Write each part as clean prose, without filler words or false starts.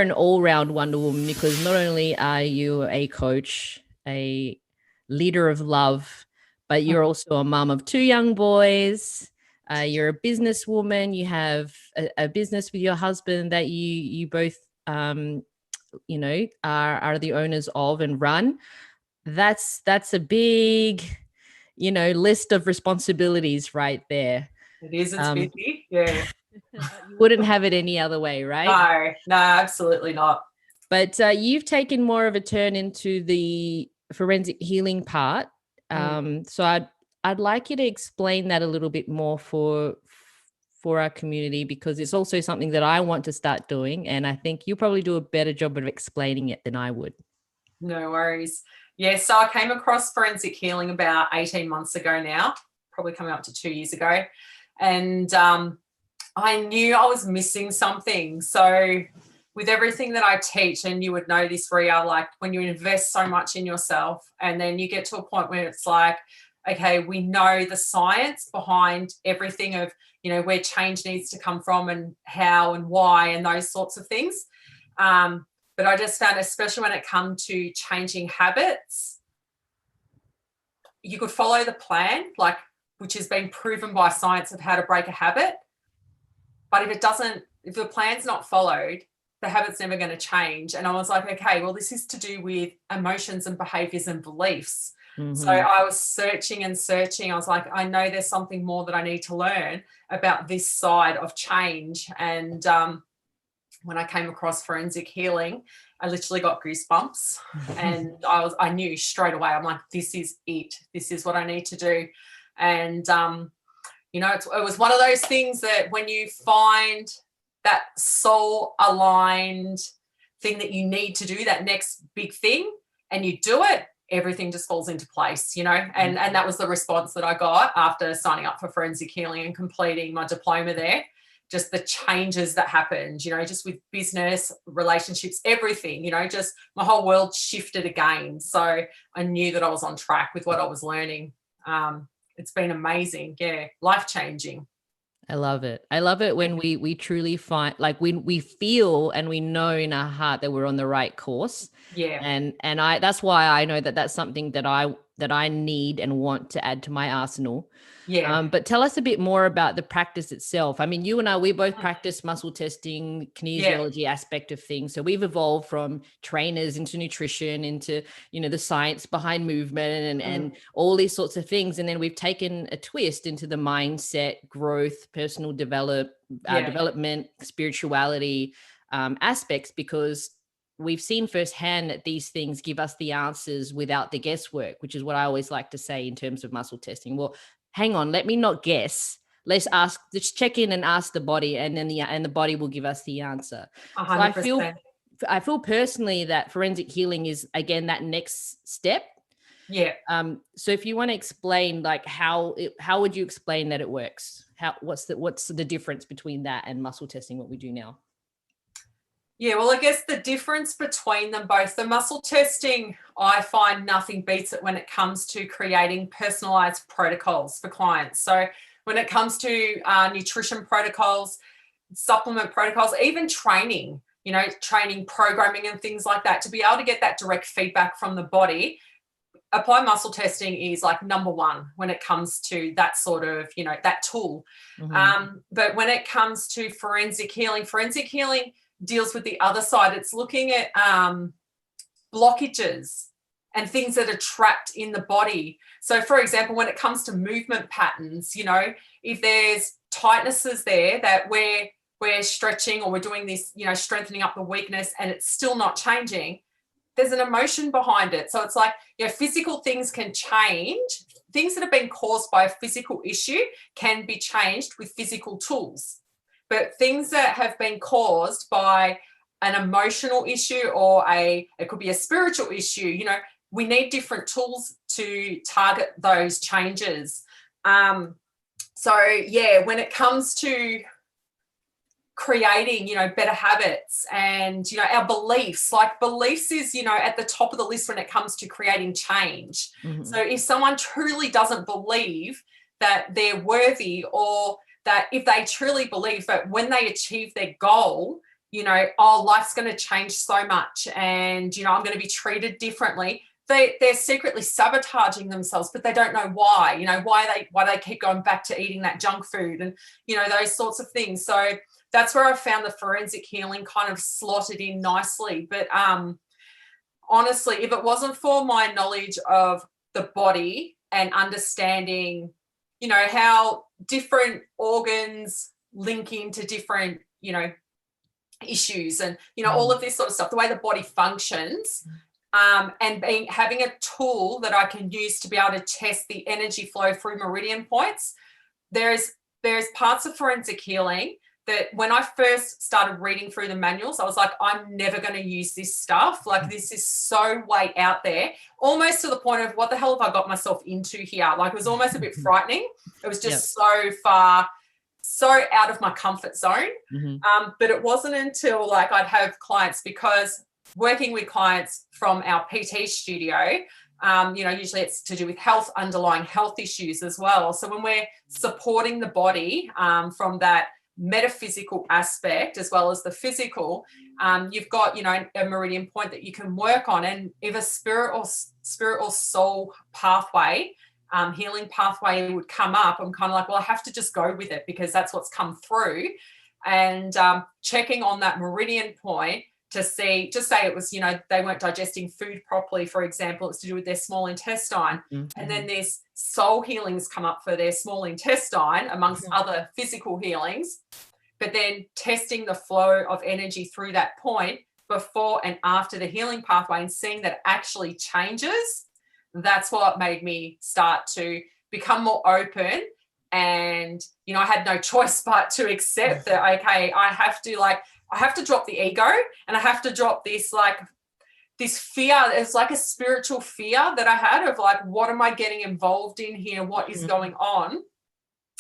an all-round Wonder Woman because not only are you a coach, a leader of love, but you're also a mom of two young boys. You're a businesswoman. You have a business with your husband that you both are the owners of and run. That's a big, list of responsibilities right there. It is. It's busy. Yeah. You wouldn't have it any other way, right? No, absolutely not. But you've taken more of a turn into the forensic healing part. So I'd like you to explain that a little bit more for our community, because it's also something that I want to start doing, and I think you'll probably do a better job of explaining it than I would. No worries. Yeah, so I came across forensic healing about 18 months ago now, probably coming up to 2 years ago. And I knew I was missing something. So with everything that I teach, and you would know this, Ria, like when you invest so much in yourself and then you get to a point where it's like, okay, we know the science behind everything of, where change needs to come from and how and why and those sorts of things. But I just found, especially when it comes to changing habits, you could follow the plan, which has been proven by science of how to break a habit. But if the plan's not followed, the habit's never going to change. And I was like, okay, well, this is to do with emotions and behaviors and beliefs. Mm-hmm. So I was searching and searching. I was like, I know there's something more that I need to learn about this side of change. And when I came across forensic healing, I literally got goosebumps. And I knew straight away, I'm like, this is it. This is what I need to do. And, it was one of those things that when you find that soul aligned thing that you need to do, that next big thing, and you do it, everything just falls into place, and that was the response that I got after signing up for forensic healing and completing my diploma there. Just the changes that happened, just with business, relationships, everything, just my whole world shifted again. So I knew that I was on track with what I was learning. It's been amazing. Yeah. Life-changing. I love it. I love it when we truly find, like, when we feel and we know in our heart that we're on the right course. Yeah. And that's why I know that that's something that I need and want to add to my arsenal. Yeah. But tell us a bit more about the practice itself. I mean, you and I, we both practice muscle testing, kinesiology aspect of things. So we've evolved from trainers into nutrition, into, the science behind movement and all these sorts of things. And then we've taken a twist into the mindset, growth, personal development, spirituality aspects, because we've seen firsthand that these things give us the answers without the guesswork, which is what I always like to say in terms of muscle testing. Well, hang on, let me not guess. Let's check in and ask the body, and then the body will give us the answer. 100%. So I feel personally that forensic healing is, again, that next step. Yeah. So if you want to explain, like, how would you explain that it works? What's the difference between that and muscle testing, what we do now? Yeah, well, I guess the difference between them both, the muscle testing, I find nothing beats it when it comes to creating personalized protocols for clients. So when it comes to nutrition protocols, supplement protocols, even training, training programming and things like that, to be able to get that direct feedback from the body, applied muscle testing is like number one when it comes to that sort of, that tool. Mm-hmm. But when it comes to forensic healing deals with the other side. It's looking at blockages and things that are trapped in the body. So, for example, when it comes to movement patterns, if there's tightnesses there that we're stretching or we're doing this, strengthening up the weakness, and it's still not changing, there's an emotion behind it. So it's like, physical things can change. Things that have been caused by a physical issue can be changed with physical tools. But things that have been caused by an emotional issue or it could be a spiritual issue, we need different tools to target those changes. When it comes to creating, better habits and, our beliefs is, at the top of the list when it comes to creating change. Mm-hmm. So if someone truly doesn't believe that they're worthy, or that if they truly believe that when they achieve their goal, oh, life's going to change so much and, I'm going to be treated differently. They're secretly sabotaging themselves, but they don't know why, why they keep going back to eating that junk food and, those sorts of things. So that's where I found the forensic healing kind of slotted in nicely. But honestly, if it wasn't for my knowledge of the body and understanding, how different organs link into different, issues and, all of this sort of stuff, the way the body functions, and having a tool that I can use to be able to test the energy flow through meridian points. There's parts of forensic healing that when I first started reading through the manuals, I was like, I'm never going to use this stuff. Like, this is so way out there, almost to the point of what the hell have I got myself into here? Like, it was almost a bit frightening. It was just so far, so out of my comfort zone. But it wasn't until like I'd have clients, because working with clients from our PT studio, usually it's to do with underlying health issues as well. So when we're supporting the body from that metaphysical aspect as well as the physical, you've got, a meridian point that you can work on. And if a spirit or soul pathway, healing pathway would come up, I'm kind of like, well, I have to just go with it because that's what's come through. And checking on that meridian point to see, just say it was, they weren't digesting food properly, for example, it's to do with their small intestine. And then there's soul healings come up for their small intestine amongst other physical healings, but then testing the flow of energy through that point before and after the healing pathway and seeing that it actually changes. That's what made me start to become more open. And, I had no choice but to accept that, okay, I have to drop the ego and I have to drop this fear. It's like a spiritual fear that I had of like, what am I getting involved in here? What is going on?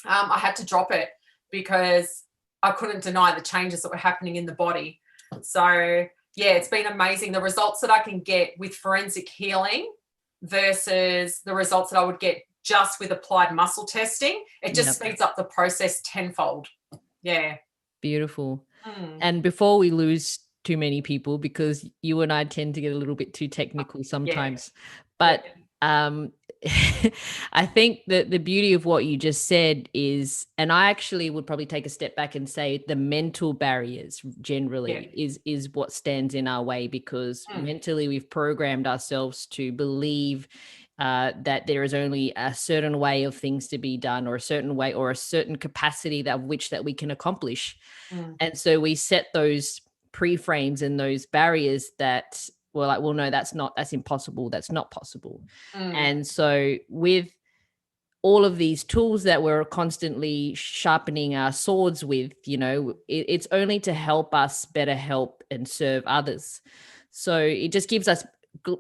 I had to drop it because I couldn't deny the changes that were happening in the body. So yeah, it's been amazing. The results that I can get with forensic healing versus the results that I would get just with applied muscle testing, it just speeds up the process tenfold. Yeah. Beautiful. And before we lose too many people, because you and I tend to get a little bit too technical sometimes, but I think that the beauty of what you just said is, and I actually would probably take a step back and say the mental barriers generally is what stands in our way, because mentally we've programmed ourselves to believe that there is only a certain way of things to be done, or a certain way or a certain capacity that we can accomplish. And so we set those pre-frames and those barriers that we're like, well, no, that's impossible. That's not possible. And so with all of these tools that we're constantly sharpening our swords with, it's only to help us better help and serve others. So it just gives us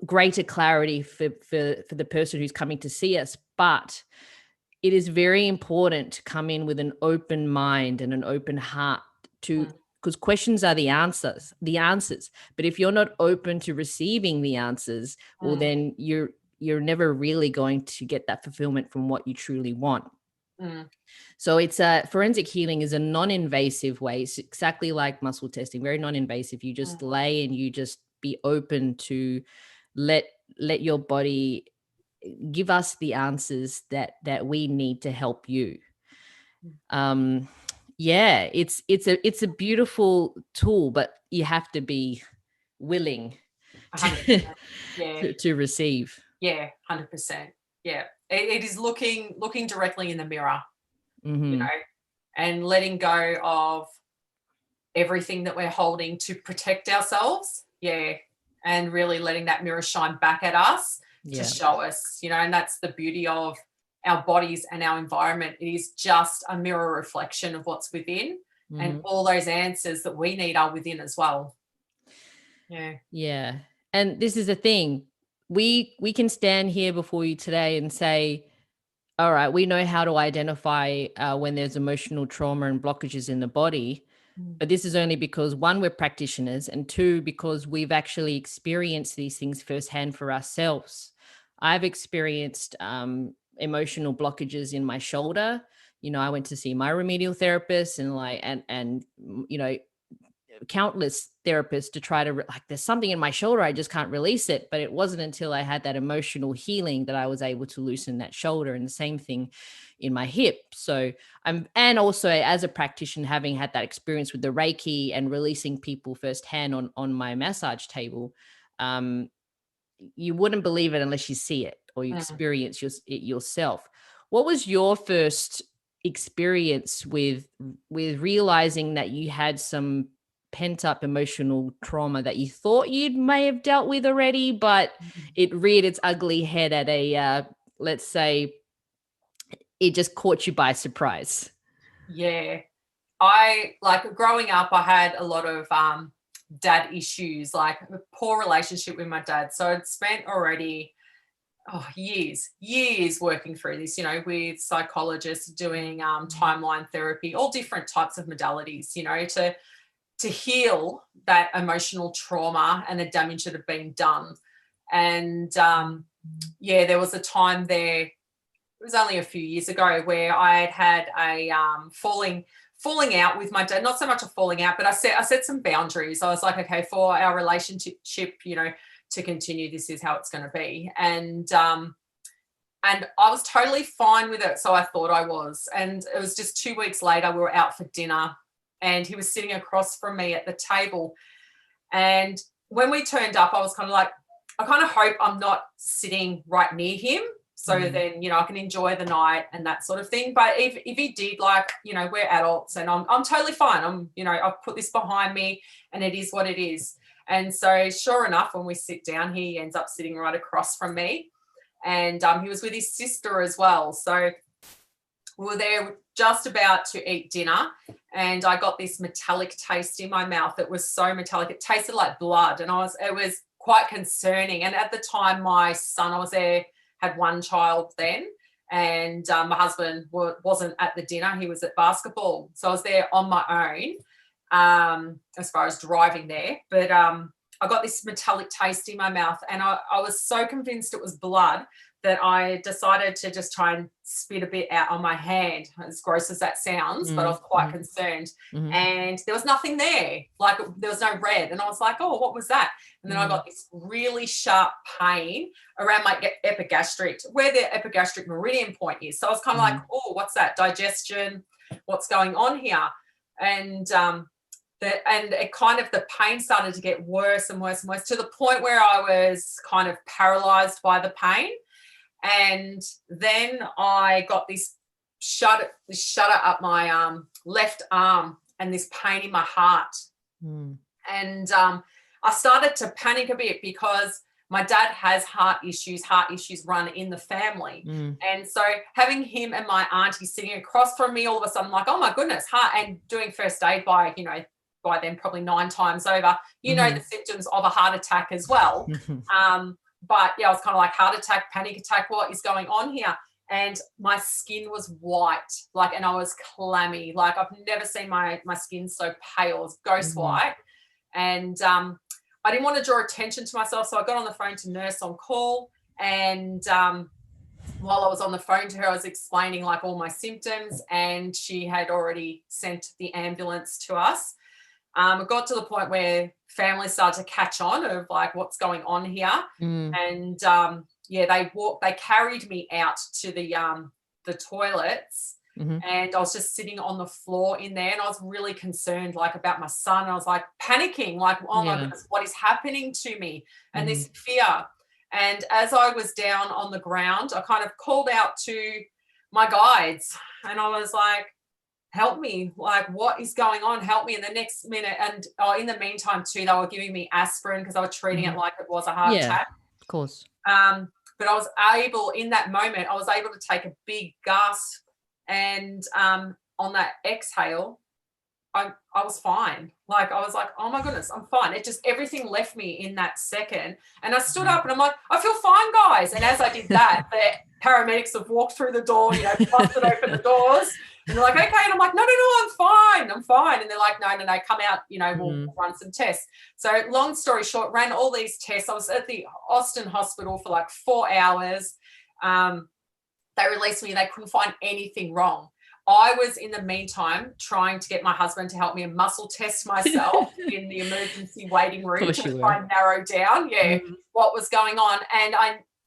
greater clarity for the person who's coming to see us. But it is very important to come in with an open mind and an open heart because questions are the answers. But if you're not open to receiving the answers, well, then you're never really going to get that fulfillment from what you truly want. So it's forensic healing is a non-invasive way. It's exactly like muscle testing, very non-invasive. You just lay and you just be open to let your body give us the answers that we need to help you. It's a beautiful tool, but you have to be willing to receive. 100%. It is looking directly in the mirror, and letting go of everything that we're holding to protect ourselves, and really letting that mirror shine back at us to show us, and that's the beauty of our bodies and our environment. It is just a mirror reflection of what's within, and all those answers that we need are within as well. And this is the thing, we can stand here before you today and say, all right, we know how to identify when there's emotional trauma and blockages in the body. But this is only because, one, we're practitioners, and two, because we've actually experienced these things firsthand for ourselves. I've experienced emotional blockages in my shoulder. I went to see my remedial therapist, and countless therapists to try to like, there's something in my shoulder, I just can't release it. But it wasn't until I had that emotional healing that I was able to loosen that shoulder, and the same thing in my hip. So and also as a practitioner, having had that experience with the Reiki and releasing people firsthand on my massage table, you wouldn't believe it unless you see it or you experience it yourself. What was your first experience with realizing that you had some pent up emotional trauma that you thought you may have dealt with already, but it reared its ugly head at a, let's say, it just caught you by surprise? Yeah. I, like, growing up, I had a lot of dad issues, like a poor relationship with my dad. So I'd spent already years working through this, you know, with psychologists, doing timeline therapy, all different types of modalities, you know, to heal that emotional trauma and the damage that had been done. And there was a time there, it was only a few years ago, where I had a falling out with my dad. Not so much a falling out, but I set some boundaries. I was like, okay, for our relationship, you know, to continue, this is how it's going to be. And I was totally fine with it. So I thought I was. And it was just 2 weeks later, we were out for dinner and he was sitting across from me at the table. And when we turned up, I was kind of like, I kind of hope I'm not sitting right near him. So then, you know, I can enjoy the night and that sort of thing. But if he did, like, you know, we're adults and I'm totally fine. You know, I've put this behind me and it is what it is. And so sure enough, when we sit down, he ends up sitting right across from me. And he was with his sister as well. So we were there just about to eat dinner and I got this metallic taste in my mouth. It was so metallic. It tasted like blood. And it was quite concerning. And at the time, my son, I was there, had one child then, and my husband wasn't at the dinner. He was at basketball. So I was there on my own as far as driving there. But I got this metallic taste in my mouth and I was so convinced it was blood that I decided to just try and spit a bit out on my hand, as gross as that sounds, but I was quite concerned. And there was nothing there, like there was no red. And I was like, oh, what was that? And then I got this really sharp pain around my epigastric, where the epigastric meridian point is. So I was kind of like, oh, what's that? Digestion, what's going on here? And the pain started to get worse and worse and worse, to the point where I was kind of paralyzed by the pain. And then I got this shudder up my left arm and this pain in my heart. And I started to panic a bit because my dad has heart issues run in the family. And so having him and my auntie sitting across from me, all of a sudden, like, oh my goodness, and doing first aid by then probably 9 times over, the symptoms of a heart attack as well. But yeah, I was kind of like, heart attack, panic attack, what is going on here? And my skin was white, and I was clammy. Like, I've never seen my skin so pale, it was ghost white. And I didn't want to draw attention to myself, so I got on the phone to nurse on call. And while I was on the phone to her, I was explaining like all my symptoms, and she had already sent the ambulance to us. It got to the point where family started to catch on of like what's going on here. And they carried me out to the toilets. And I was just sitting on the floor in there, and I was really concerned like about my son. I was like panicking, like, oh my goodness, what is happening to me? And this fear. And as I was down on the ground, I kind of called out to my guides, and I was like, help me, like, what is going on? Help me. In the next minute, and in the meantime too, they were giving me aspirin because I was treating it like it was a heart attack. Of course. But I was able, in that moment, to take a big gasp, and on that exhale, I was fine. Like, I was like, oh my goodness, I'm fine. It just, everything left me in that second. And I stood up and I'm like, I feel fine, guys. And as I did that, the paramedics have walked through the door, busted open the doors. And they're like, okay. And I'm like, no, I'm fine. And they're like, no, come out, we'll run some tests. So long story short, ran all these tests. I was at the Austin hospital for like 4 hours. They released me. They couldn't find anything wrong. I was in the meantime trying to get my husband to help me muscle test myself in the emergency waiting room to try and narrow down, what was going on. And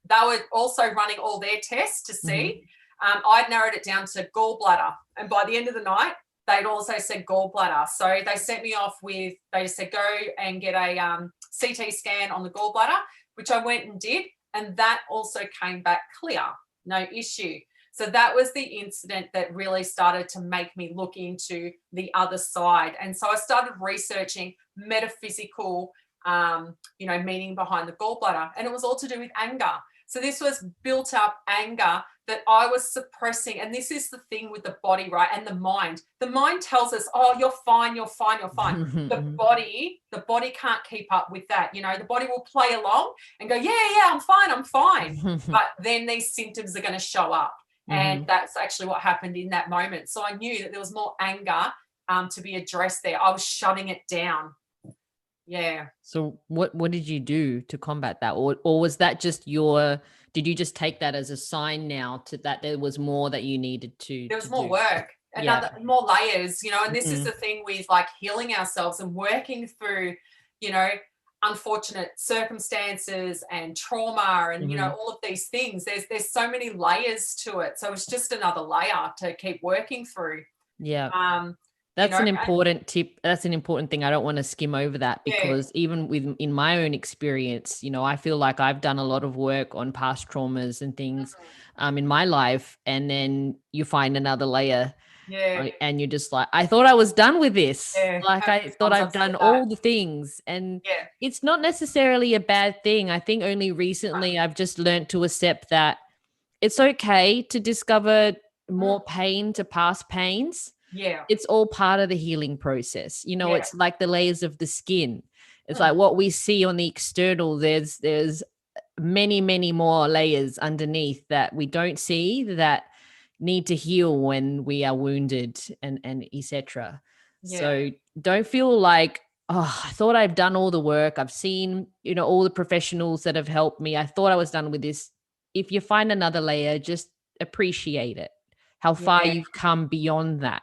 they were also running all their tests to see. I'd narrowed it down to gallbladder. And by the end of the night, they'd also said gallbladder. So they sent me off with, they just said, go and get a CT scan on the gallbladder, which I went and did. And that also came back clear, no issue. So that was the incident that really started to make me look into the other side. And so I started researching metaphysical, meaning behind the gallbladder. And it was all to do with anger. So this was built up anger that I was suppressing. And this is the thing with the body, right? And the mind. The mind tells us, oh, you're fine, you're fine, you're fine. The body can't keep up with that. The body will play along and go, yeah, I'm fine. But then these symptoms are going to show up. And that's actually what happened in that moment. So I knew that there was more anger to be addressed there. I was shutting it down. Yeah. So what did you do to combat that? Or was that just did you just take that as a sign now to that there was more that you needed to There was more work, more layers, and this is the thing with like healing ourselves and working through, unfortunate circumstances and trauma and, all of these things. There's so many layers to it. So it's just another layer to keep working through. Yeah. That's an important tip. That's an important thing. I don't want to skim over that because even in my own experience, I feel like I've done a lot of work on past traumas and things in my life. And then you find another layer and you're just like, I thought I was done with this. Like I thought I've done all the things. And it's not necessarily a bad thing. I think only recently I've just learned to accept that it's okay to discover more pain to past pains. Yeah. It's all part of the healing process. It's like the layers of the skin. It's like what we see on the external, there's many, many more layers underneath that we don't see that need to heal when we are wounded and etc. So don't feel like, oh, I thought I've done all the work. I've seen, all the professionals that have helped me. I thought I was done with this. If you find another layer, just appreciate it, how far you've come beyond that.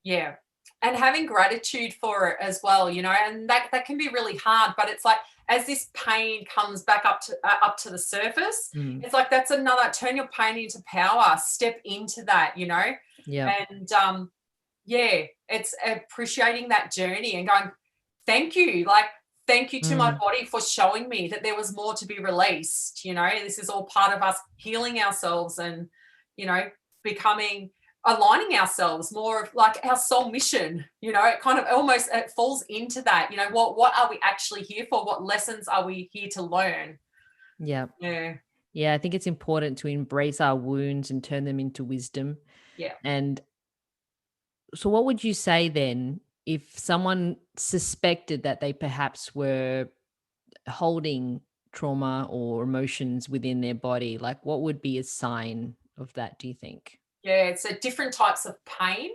Yeah. And having gratitude for it as well, and that can be really hard, but it's like, as this pain comes back up to the surface, it's like, that's another, turn your pain into power, step into that, Yeah. And it's appreciating that journey and going, thank you. Like, thank you to my body for showing me that there was more to be released. This is all part of us healing ourselves and, aligning ourselves more of like our soul mission, it kind of almost, it falls into that, what are we actually here for? What lessons are we here to learn? Yeah. Yeah. I think it's important to embrace our wounds and turn them into wisdom. Yeah. And so what would you say then if someone suspected that they perhaps were holding trauma or emotions within their body? Like what would be a sign of that, do you think? Yeah, so different types of pain,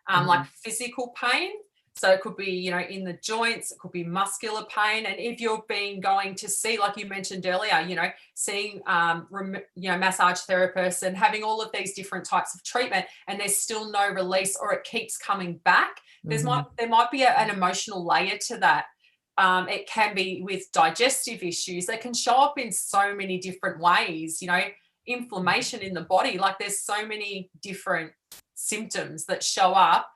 like physical pain. So it could be, in the joints, it could be muscular pain. And if you're going to see, like you mentioned earlier, seeing, massage therapists and having all of these different types of treatment and there's still no release or it keeps coming back, there might be an emotional layer to that. It can be with digestive issues. They can show up in so many different ways, inflammation in the body. Like there's so many different symptoms that show up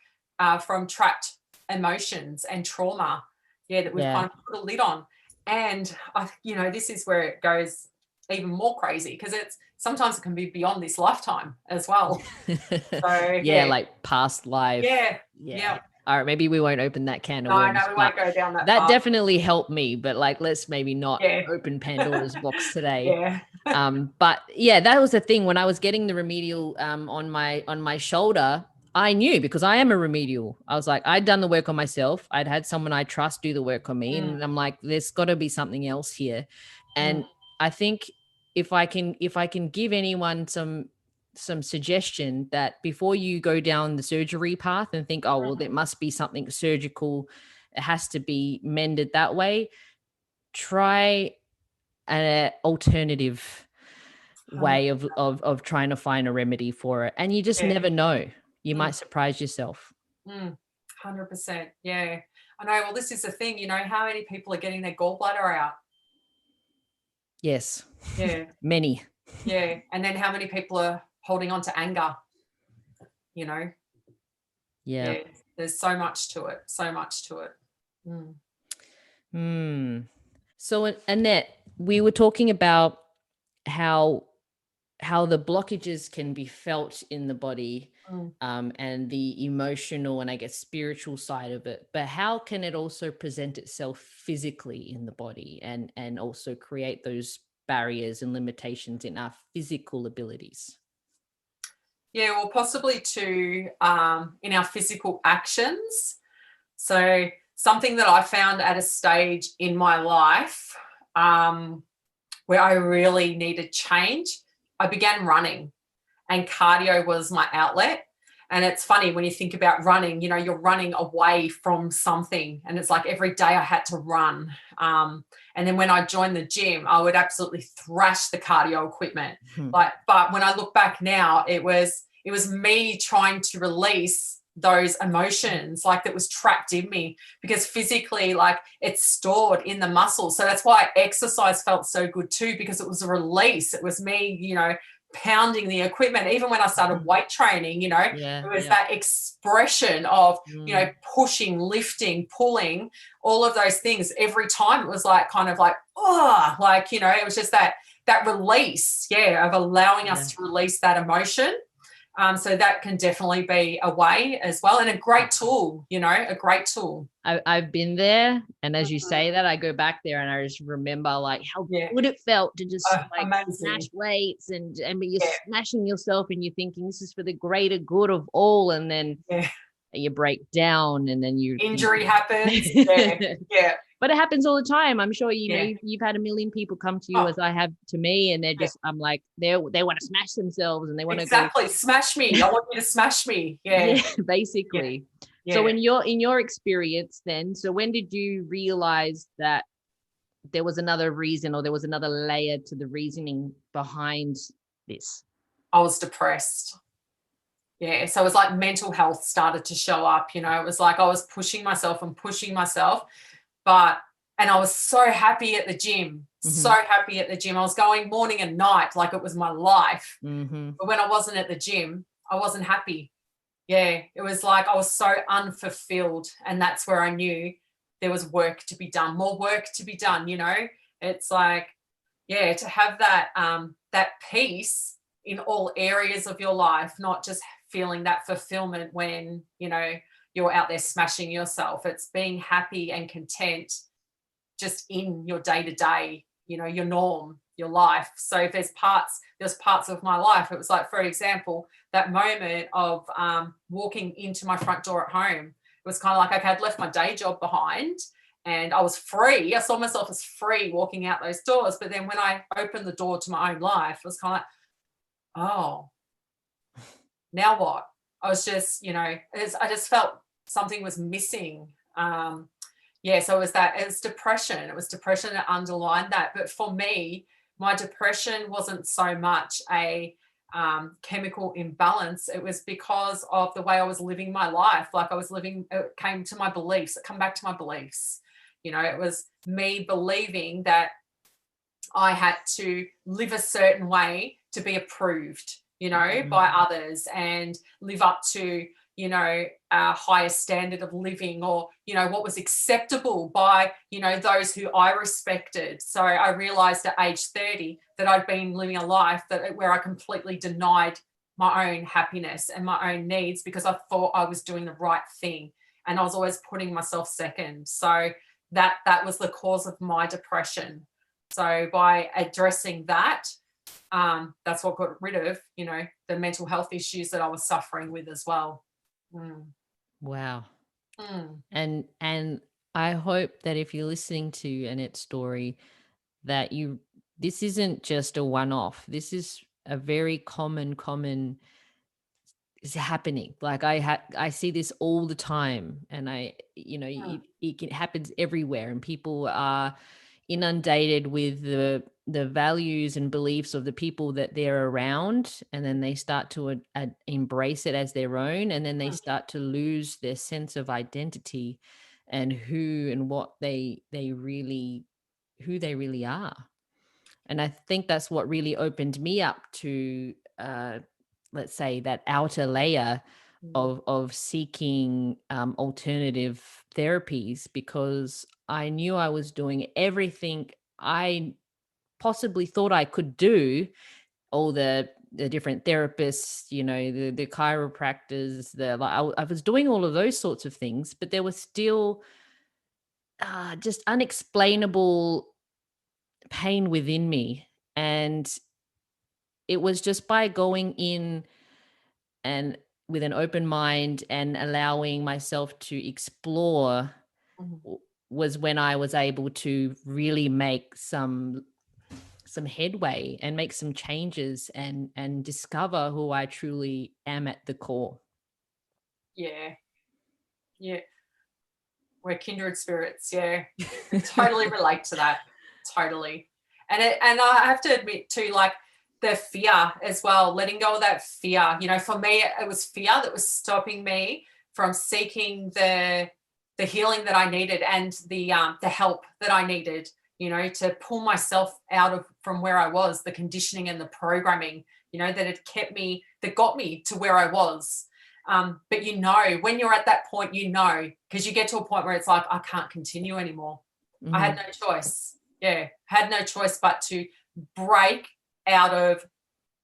from trapped emotions and trauma that we've kind of put a lid on. And this is where it goes even more crazy because sometimes it can be beyond this lifetime as well. So like past life. Yeah. All right, maybe we won't open that can of worms. No, we won't go down that That path. Definitely helped me, but like, let's maybe not open Pandora's box today. But that was the thing when I was getting the remedial on my shoulder. I knew because I am a remedial. I was like, I'd done the work on myself. I'd had someone I trust do the work on me, and I'm like, there's got to be something else here. And I think if I can give anyone some suggestion that before you go down the surgery path and think, oh, well, there must be something surgical, it has to be mended that way, try an alternative way of trying to find a remedy for it. And you just never know. You might surprise yourself. 100%. Yeah. I know. Well, this is the thing, how many people are getting their gallbladder out? Yes. Yeah. Many. Yeah. And then how many people are holding on to anger? Yeah. Yeah. There's so much to it. So much to it. So Annette, we were talking about how the blockages can be felt in the body, and the emotional and I guess spiritual side of it, but how can it also present itself physically in the body and also create those barriers and limitations in our physical abilities? Yeah, well, possibly to in our physical actions. So something that I found at a stage in my life where I really needed change, I began running, and cardio was my outlet. And it's funny when you think about running, you're running away from something. And it's like every day I had to run. And then when I joined the gym, I would absolutely thrash the cardio equipment. But when I look back now, it was me trying to release those emotions like that was trapped in me, because physically, like, it's stored in the muscles. So that's why exercise felt so good too, because it was a release. It was me, pounding the equipment. Even when I started weight training, it was that expression of, pushing, lifting, pulling, all of those things. Every time it was like, kind of like, oh, like, it was just that release, of allowing us to release that emotion. So that can definitely be a way as well, and a great tool, a great tool. I've been there, and as you say that, I go back there and I just remember like how good it felt to just snatch weights and you're smashing yourself and you're thinking this is for the greater good of all, and then you break down and then injury happens. But it happens all the time. I'm sure you've had a million people come to you as I have to me, and they're just I'm like they want to smash themselves and they want to go smash me. I want you to smash me. Basically. So in your experience then, so when did you realize that there was another reason or there was another layer to the reasoning behind this? I was depressed. So it was like mental health started to show up. It was like I was pushing myself, and I was so happy at the gym, I was going morning and night like it was my life. But when I wasn't at the gym, I wasn't happy. It was like I was so unfulfilled, and that's where I knew there was work to be done, more work to be done. It's like, to have that peace in all areas of your life, not just feeling that fulfillment when, you're out there smashing yourself. It's being happy and content just in your day-to-day, your norm, your life. So if there's parts of my life, it was like, for example, that moment of walking into my front door at home, it was kind of like, okay, I'd left my day job behind and I was free. I saw myself as free walking out those doors. But then when I opened the door to my own life, it was kind of like, oh, now what? I was just, I just felt something was missing. So it was depression. It was depression that underlined that. But for me, my depression wasn't so much a chemical imbalance. It was because of the way I was living my life. Like it came to my beliefs. It come back to my beliefs. It was me believing that I had to live a certain way to be approved, by others, and live up to, a higher standard of living, or, what was acceptable by, those who I respected. So I realized at age 30 that I'd been living a life where I completely denied my own happiness and my own needs because I thought I was doing the right thing. And I was always putting myself second. So that was the cause of my depression. So by addressing that, that's what got rid of, the mental health issues that I was suffering with as well. Wow. And I hope that if you're listening to Annette's story, that this isn't just a one-off. This is a very common is happening. Like I see this all the time, and it happens everywhere, and people are inundated with the the values and beliefs of the people that they're around, and then they start to embrace it as their own, and then they start to lose their sense of identity and who and what they really who they really are. And I think that's what really opened me up to let's say that outer layer of seeking alternative therapies, because I knew I was doing everything I possibly thought I could do, all the different therapists, you know, the chiropractors, I was doing all of those sorts of things, but there was still just unexplainable pain within me. And it was just by going in and with an open mind and allowing myself to explore was when I was able to really make some headway and make some changes and discover who I truly am at the core. Yeah. We're kindred spirits. Yeah. Totally relate to that. Totally. And I have to admit too, like the fear as well, letting go of that fear. You know, for me, it was fear that was stopping me from seeking the healing that I needed and the help that I needed, you know, to pull myself out of from where I was, the conditioning and the programming, you know, that had kept me, that got me to where I was. But you know, when you're at that point, you know, because you get to a point where it's like, I can't continue anymore. I had no choice. Yeah, had no choice but to break out of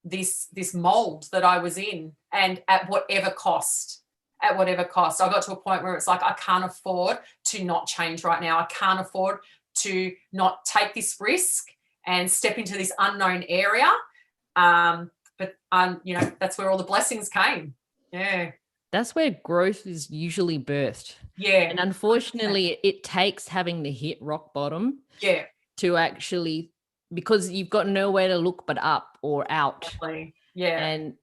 this mold that I was in, and at whatever cost. I got to a point where it's like, I can't afford to not change right now. I can't afford to not take this risk and step into this unknown area. But you know, that's where all the blessings came. Yeah. That's where growth is usually birthed. Yeah. And unfortunately, it takes having to hit rock bottom. Yeah. To actually, because you've got nowhere to look but up or out. Exactly. Yeah. And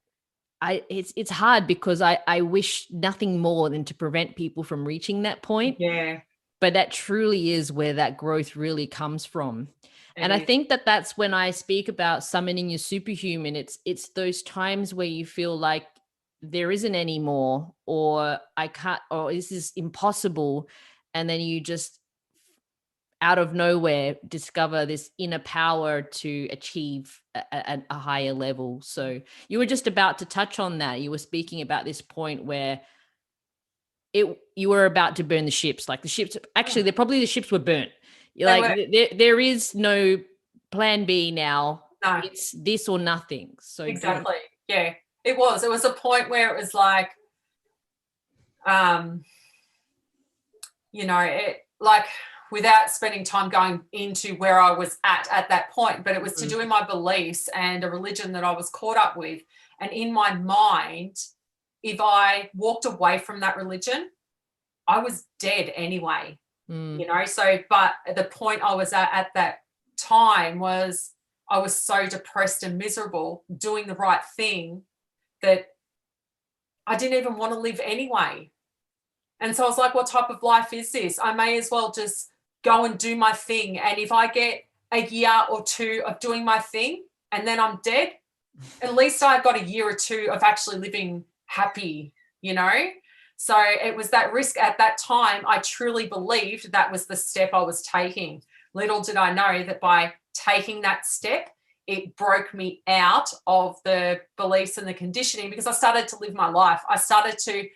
it's hard, because I wish nothing more than to prevent people from reaching that point. Yeah. But that truly is where that growth really comes from. And I think that's when I speak about summoning your superhuman. It's those times where you feel like there isn't any more, or I can't, or this is impossible. And then you just out of nowhere discover this inner power to achieve a higher level. So you were just about to touch on that. You were speaking about this point where you were about to burn the ships. Like the ships, actually, the ships were burnt. There is no plan B now. No. It's this or nothing. So exactly. Yeah, it was a point where it was like, you know, it like, without spending time going into where I was at that point, but it was to do with my beliefs and a religion that I was caught up with. And in my mind, if I walked away from that religion, I was dead anyway, you know? So, but the point I was at that time was I was so depressed and miserable doing the right thing that I didn't even want to live anyway. And so I was like, what type of life is this? I may as well just go and do my thing. And if I get a year or two of doing my thing and then I'm dead, at least I've got a year or two of actually living happy, you know? So it was that risk at that time. I truly believed that was the step I was taking. Little did I know that by taking that step, it broke me out of the beliefs and the conditioning, because I started to live my life. I started to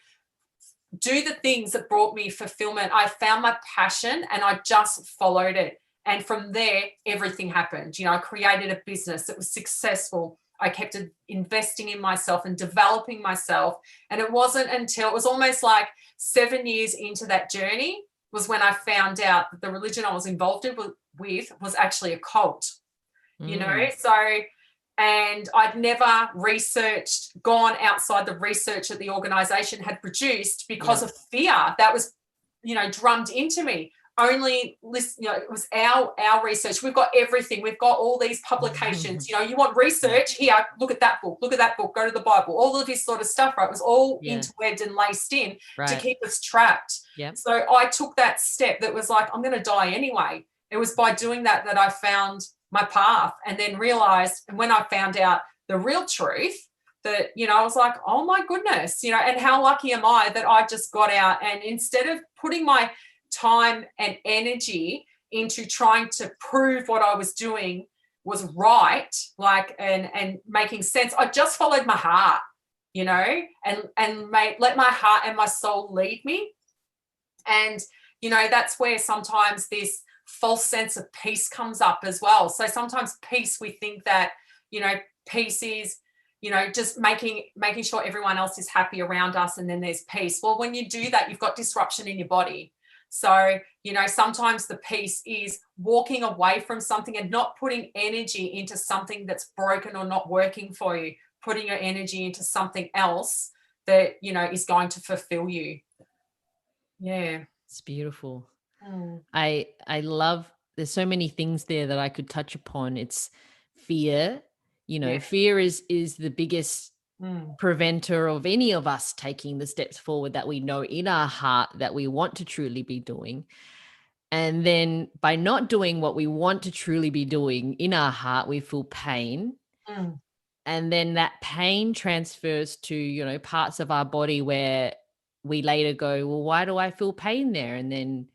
do the things that brought me fulfillment. I found my passion and I just followed it. And from there, everything happened. You know, I created a business that was successful. I kept investing in myself and developing myself. And it wasn't until it was almost like 7 years into that journey was when I found out that the religion I was involved with was actually a cult, you know? So, and I'd never gone outside the research that the organization had produced because of fear that was, you know, drummed into me. Only listen, you know, it was our research. We've got everything. We've got all these publications. You know, you want research? Here, look at that book. Look at that book. Go to the Bible. All of this sort of stuff, right? It was all interwebbed and laced in to keep us trapped. So I took that step that was like, I'm going to die anyway. It was by doing that I found my path, and then realized, and when I found out the real truth, that, you know, I was like, oh my goodness, you know, and how lucky am I that I just got out, and instead of putting my time and energy into trying to prove what I was doing was right, like, and making sense, I just followed my heart, you know, and let my heart and my soul lead me. And, you know, that's where sometimes this false sense of peace comes up as well. So sometimes peace, we think that, you know, peace is, you know, just making sure everyone else is happy around us, and then there's peace. Well, when you do that, you've got disruption in your body. So, you know, sometimes the peace is walking away from something and not putting energy into something that's broken or not working for you, putting your energy into something else that, you know, is going to fulfill you. Yeah. It's beautiful. I love, there's so many things there that I could touch upon. It's fear, you know, fear is the biggest preventer of any of us taking the steps forward that we know in our heart that we want to truly be doing. And then by not doing what we want to truly be doing in our heart, we feel pain. And then that pain transfers to, you know, parts of our body where we later go, well, why do I feel pain there? And then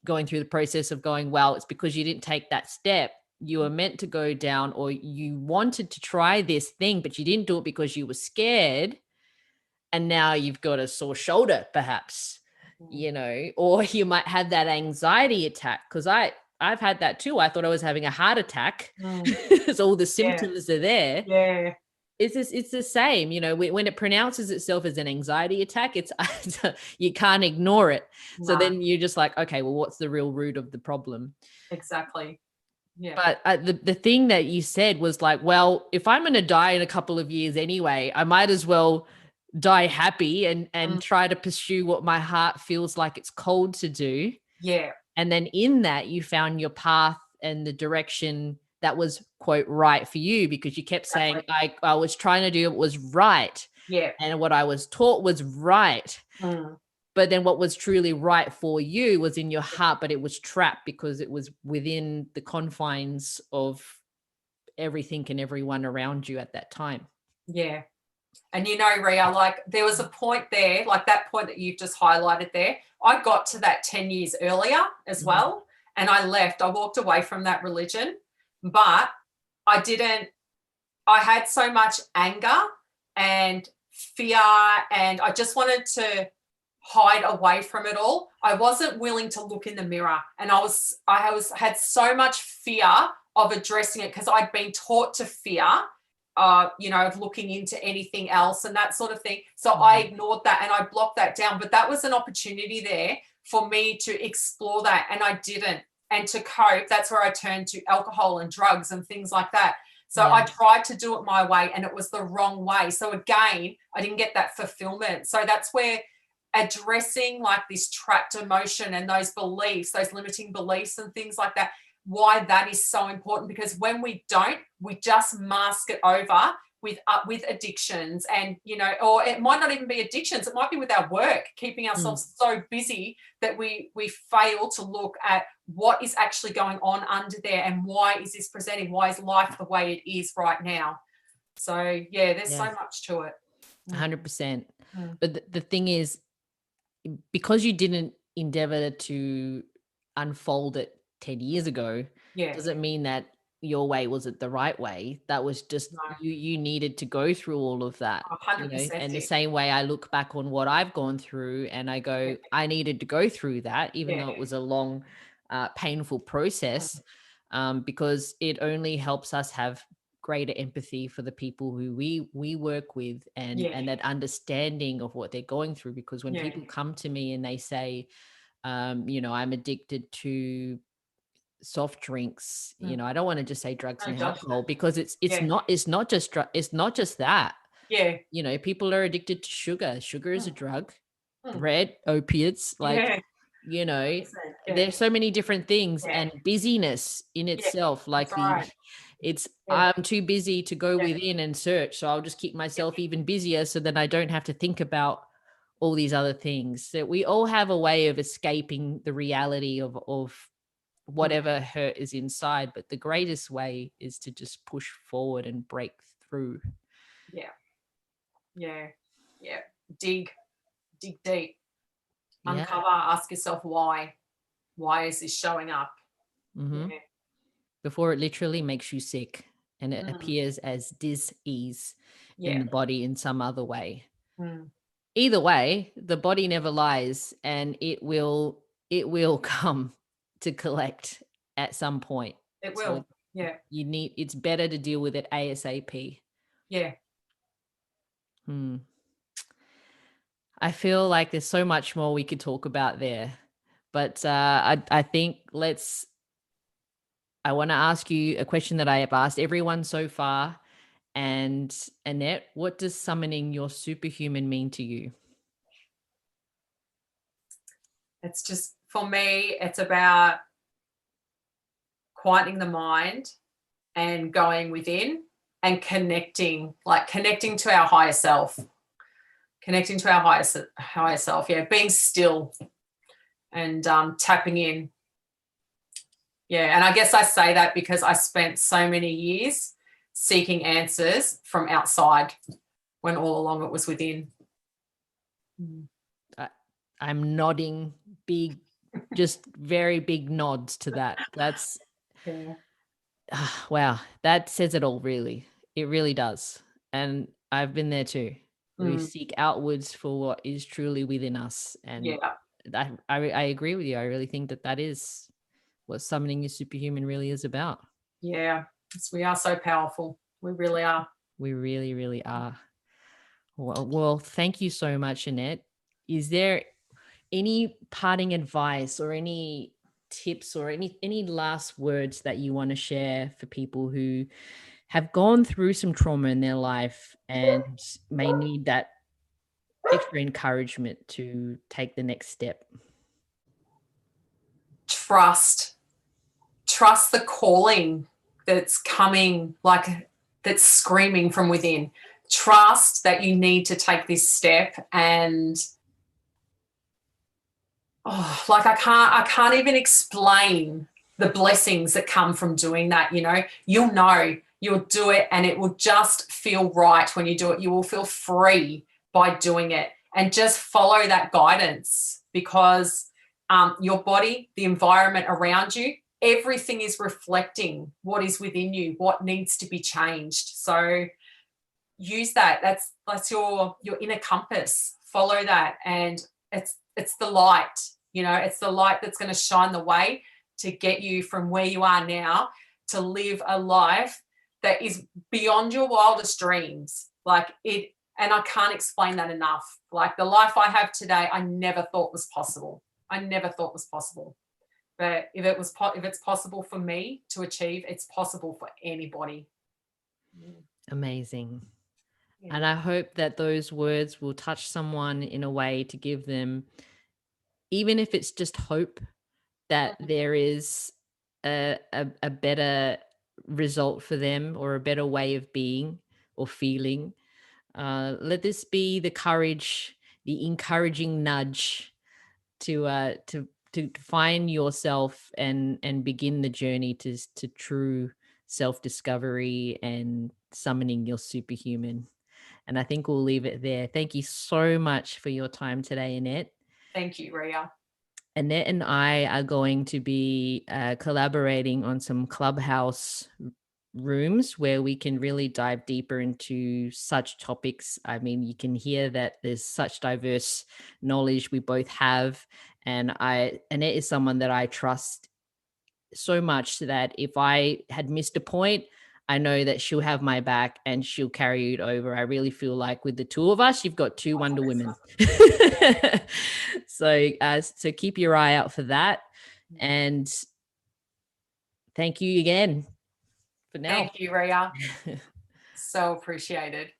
going through the process of going, well, it's because you didn't take that step. You were meant to go down, or you wanted to try this thing, but you didn't do it because you were scared. And now you've got a sore shoulder, perhaps, you know, or you might have that anxiety attack. Because I've had that too. I thought I was having a heart attack. So all the symptoms are there. Yeah. It's the same, you know, when it pronounces itself as an anxiety attack, it's you can't ignore it. So then you're just like, okay, well, what's the real root of the problem? Exactly. Yeah. But the thing that you said was like, well, if I'm going to die in a couple of years anyway, I might as well die happy and try to pursue what my heart feels like it's called to do. Yeah. And then in that, you found your path and the direction that was, quote, right for you, because you kept saying, I was trying to do what was right. Yeah. And what I was taught was right. But then what was truly right for you was in your heart, but it was trapped because it was within the confines of everything and everyone around you at that time. Yeah. And, you know, Ria, like there was a point there, like that point that you've just highlighted there. I got to that 10 years earlier as well. And I left. I walked away from that religion, but I had so much anger and fear, and I just wanted to hide away from it all. I wasn't willing to look in the mirror, and I had so much fear of addressing it because I'd been taught to fear, you know, of looking into anything else and that sort of thing. So I ignored that and I blocked that down. But that was an opportunity there for me to explore that, and I didn't. And to cope, that's where I turned to alcohol and drugs and things like that. So I tried to do it my way, and it was the wrong way. So again, I didn't get that fulfillment. So that's where addressing like this trapped emotion and those beliefs, those limiting beliefs and things like that, why that is so important, because when we don't, we just mask it over with addictions, and, you know, or it might not even be addictions, it might be with our work, keeping ourselves so busy that we fail to look at what is actually going on under there, and why is this presenting, why is life the way it is right now. So yeah, there's so much to it. 100%. But the thing is, because you didn't endeavor to unfold it 10 years ago, doesn't mean that your way wasn't the right way. That was just you needed to go through all of that. 100%. You know? And the same way I look back on what I've gone through and I go, I needed to go through that, even though it was a long, painful process, because it only helps us have greater empathy for the people who we work with, and that understanding of what they're going through. Because when people come to me and they say, you know, I'm addicted to soft drinks, you know, I don't want to just say drugs and alcohol, because it's not just that. You know, people are addicted to sugar. Sugar is a drug. Bread, opiates, like, you know, there's so many different things, and busyness in itself, like I'm too busy to go within and search, so I'll just keep myself even busier, so then I don't have to think about all these other things. So we all have a way of escaping the reality of whatever hurt is inside. But the greatest way is to just push forward and break through. Yeah. Yeah. Yeah. Dig deep, uncover, ask yourself why is this showing up? Mm-hmm. Before it literally makes you sick and it appears as dis-ease in the body in some other way. Either way, the body never lies, and it will come to collect at some point. It will. So it's better to deal with it ASAP. I feel like there's so much more we could talk about there, but I think I want to ask you a question that I have asked everyone so far. And Annette, what does summoning your superhuman mean to you? It's just, for me, it's about quietening the mind and going within and connecting to our higher self. Connecting to our higher self, being still and tapping in. And I guess I say that because I spent so many years seeking answers from outside when all along it was within. I'm nodding big, just very big nods to that. That's wow, that says it all, really. It really does. And I've been there too. We seek outwards for what is truly within us. And I agree with you. I really think that is what summoning your superhuman really is about. Yeah, we are so powerful. We really are. We really, really are. Well, thank you so much, Annette. Is there any parting advice or any tips or any last words that you want to share for people who have gone through some trauma in their life and may need that extra encouragement to take the next step? Trust the calling that's coming, that's screaming from within. Trust that you need to take this step, and I can't even explain the blessings that come from doing that. You'll do it, and it will just feel right when you do it. You will feel free by doing it, and just follow that guidance, because your body, the environment around you, everything is reflecting what is within you, what needs to be changed. So use that. That's your inner compass. Follow that, and it's the light. It's the light that's going to shine the way to get you from where you are now to live a life that is beyond your wildest dreams. And I can't explain that enough. The life I have today, I never thought was possible. But if it's possible for me to achieve, it's possible for anybody. Amazing. And I hope that those words will touch someone in a way to give them, even if it's just hope, that there is a better result for them, or a better way of being or feeling. Let this be the courage, the encouraging nudge to find yourself and begin the journey to true self-discovery and summoning your superhuman. And I think we'll leave it there. Thank you so much for your time today, Annette. Thank you, Ria. Annette and I are going to be collaborating on some Clubhouse rooms where we can really dive deeper into such topics. I mean, you can hear that there's such diverse knowledge we both have. And Annette is someone that I trust so much that if I had missed a point, I know that she'll have my back and she'll carry it over. I really feel like with the two of us, you've got two Wonder Women. So keep your eye out for that. And thank you again for now. Thank you, Ria. So appreciated.